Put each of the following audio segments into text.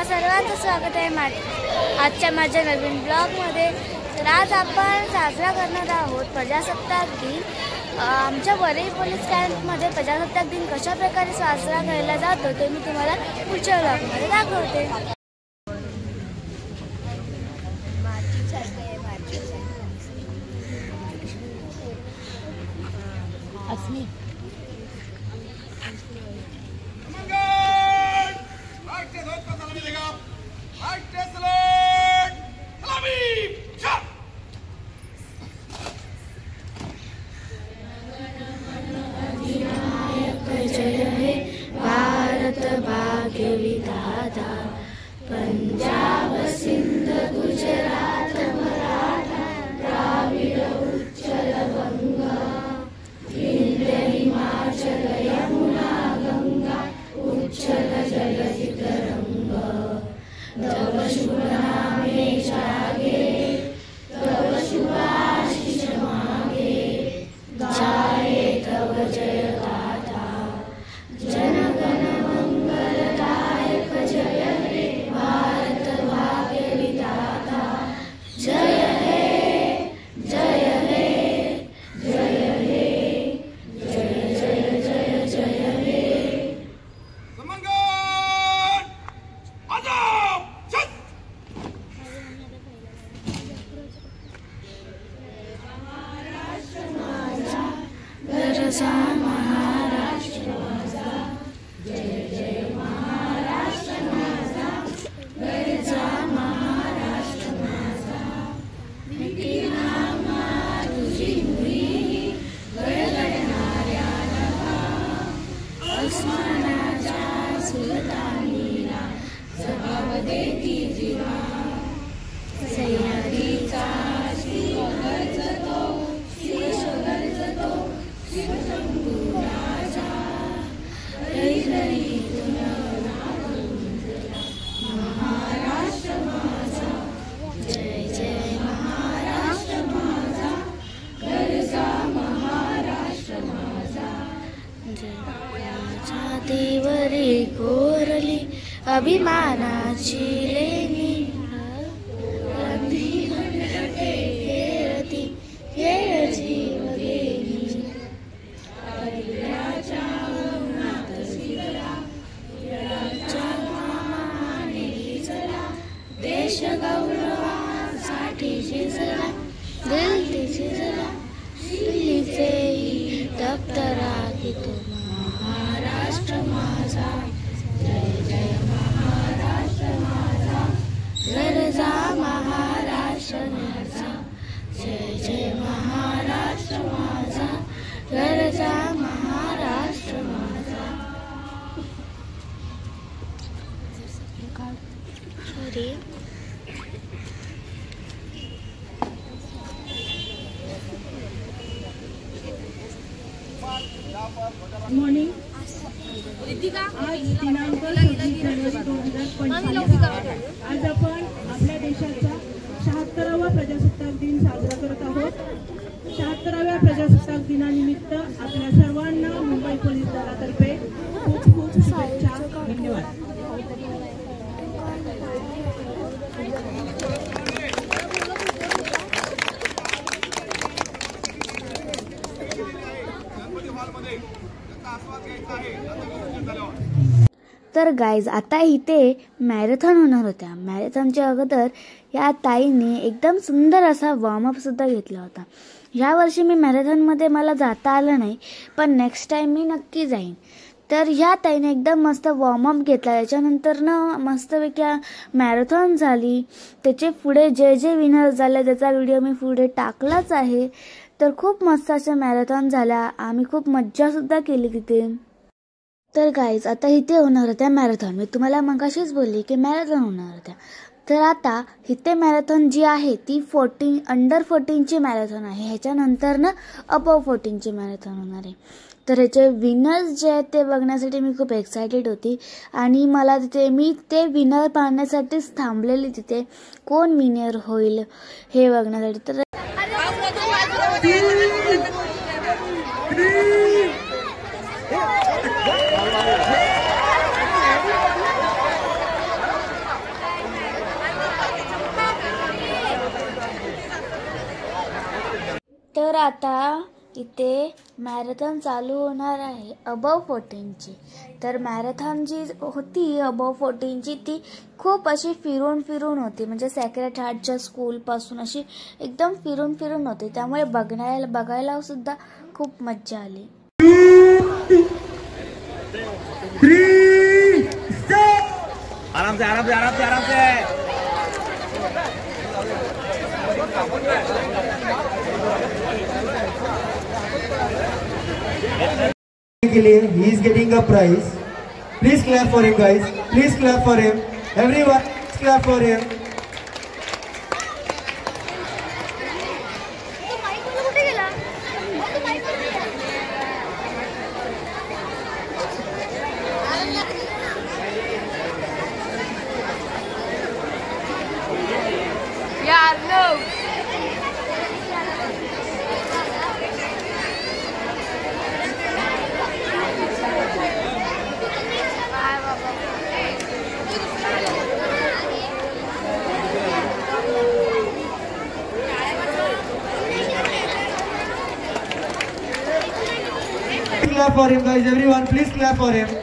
तुम्हा सर्वांचं स्वागत आहे आजच्या माझ्या नवीन ब्लॉगमध्ये। तर आज आपण साजरा करणार आहोत प्रजासत्ताक दिन। आमच्या वरळी पोलीस कॅम्पमध्ये प्रजासत्ताक दिन कशा प्रकारे साजरा केला जातो ते मी तुम्हाला पुढच्या ब्लॉगमध्ये दाखवते। अस्मी जय हे भारत भाग्य विधाता, पंजाब सिंध गुजरात मराठा द्राविड उच्चल गंगा, विंध्य हिमाचल यमुना गंगा उच्चल जलधि तरंग, तव शुभ नामे जागे तव शुभाशीष मागे, जाये तव जय गाथा जनगण मंगलदायक, जय हे भारत भाग्य विधाता, जय हे जय हे जय हे जय जय जय जय हे। गरजा महाराष्ट्र माझा, जय जय महाराष्ट्र माझा, गरजा महाराष्ट्र माझा, मिठी नामा तुझी मुली गडगडणाऱ्या नभा, अस्मानाच्या सुलतानीला जबाब देती जीवा, सह्याद्रीचा गरजतो शीर्ष गरजतो शिवशंभू राजा, रैतरीतून महाराष्ट्र माझा, जय जय महाराष्ट्र माझा, गरजा महाराष्ट्र माझा, जय माझ्या देवरे कोरली अभिमानाची लेणी, रंधी मनरटे खेळती खेळ जीव गेली, अहिल्याच्या उन्हात शिरला वीराच्या मामाने झिजला, देश गौरवासाठी झिजला दिल्ली झिजला, दिल्लीचेही दप्तरा घेतो महाराष्ट्र माझा, जय जय महाराष्ट्र माझा, गरजा महाराष्ट्र माझा, जय जय महाराष्ट्र माझा, गरजा महाराष्ट्र माझा। Good morning. आज दिनांक 26 जानेवारी 2025, आज आपण आपल्या देशाचा 76वा प्रजासत्ताक दिन साजरा करत आहोत। 76व्या प्रजासत्ताक दिनानिमित्त आपल्या सर्वांना मुंबई पोलीस दलातर्फे खूप खूप शुभेच्छा। धन्यवाद। तर गाईज आता इथे मॅरेथॉन होणार होत्या। मॅरेथॉनच्या अगोदर या ताईने एकदम सुंदर असा वॉर्मअप सुद्धा घेतला होता। ह्या वर्षी मी मॅरेथॉनमध्ये मला जाता आलं नाही, पण नेक्स्ट टाइम मी नक्की जाईन। तर ह्या ताईने एकदम मस्त वॉर्मअप घेतला, त्याच्यानंतर मस्तपैकी मॅरेथॉन झाली। त्याचे पुढे जे जे विनर झाले त्याचा व्हिडिओ मी पुढे टाकलाच आहे। तर खूप मस्त अशा मॅरेथॉन झाल्या, आम्ही खूप मज्जा सुद्धा केली तिथे। तर गाईज आता इथे होणार होत्या मॅरेथॉन, मी तुम्हाला मगाशीच बोलली की मॅरेथॉन होणार होत्या। तर आता इथे मॅरेथॉन जी आहे ती अंडर 14ची मॅरेथॉन आहे, ह्याच्यानंतर अबव 14ची मॅरेथॉन होणार आहे। तर ह्याचे विनर्स जे आहेत ते बघण्यासाठी मी खूप एक्सायटेड होती आणि मला तिथे मी ते विनर पाहण्यासाठीच थांबलेली तिथे, कोण विनर होईल हे बघण्यासाठी। तर आता इथे मॅरेथॉन चालू होणार आहे अबव 14ची. तर मॅरेथॉन जी होती अबव 14ची ती खूप अशी फिरून होती, म्हणजे सॅक्रेड हार्टच्या स्कूलपासून अशी एकदम फिरून होती. त्यामुळे बघायला सुद्धा खूप मज्जा आली. आराम से के लिए he is getting a prize. Please clap for him, guys. Please clap for him. Everyone, clap for him. यार no Clap for him, guys. Everyone, please clap for him.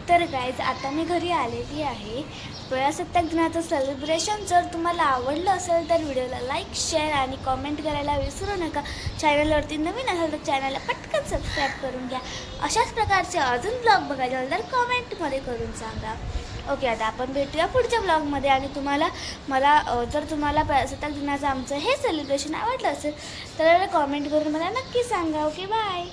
तर गाईज आता मी घरी आलेली आहे. प्रजासत्ताक दिनाचं सेलिब्रेशन जर तुम्हाला आवडलं असेल तर व्हिडिओला लाईक, शेअर आणि कॉमेंट करायला विसरू नका. चॅनलवरती नवीन असेल तर चॅनलला पटकन सबस्क्राईब करून घ्या. अशाच प्रकारचे अजून ब्लॉग बघायचे असेल तर कॉमेंटमध्ये करून सांगा. ओके, आता आपण भेटूया पुढच्या ब्लॉगमध्ये. आणि जर तुम्हाला प्रजासत्ताक दिनाचं आमचं हे सेलिब्रेशन आवडलं असेल तर कॉमेंट करून मला नक्की सांगा. Okay, bye.